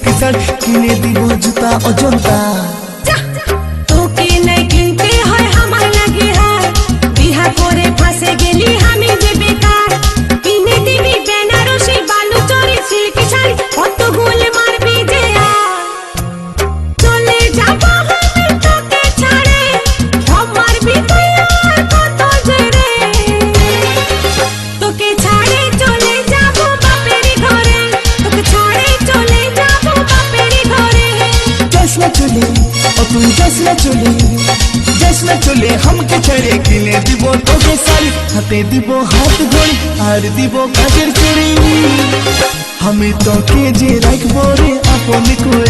silky sari কিনে দিব জুতা অজন্তা তোকে নাই কিনতে হয় আমার লাগে হার বিহা করে ফাঁসে গেলি আমি যে বেকার কিনে দিবি বেনারসি বালুচরি সিল্কি শাড়ি কত গোল মারবি যে চলে যাব আমি তোকে ছাড়ে সব মারবি তুই আর কত জেরে তোকে ছাড়ে চলে যাব বাপের ঘরে তোকে ছাড়ে চলে যাব বাপের ঘরে যাস না চলে ও তুই যাস না চলে हमके छड़े किने দিব তোকে শাড়ি হাতে দিব হাত ঘড়ি আর দিব কাজের চুড়ি আমি তোকে যে রাখবো রে আপন করে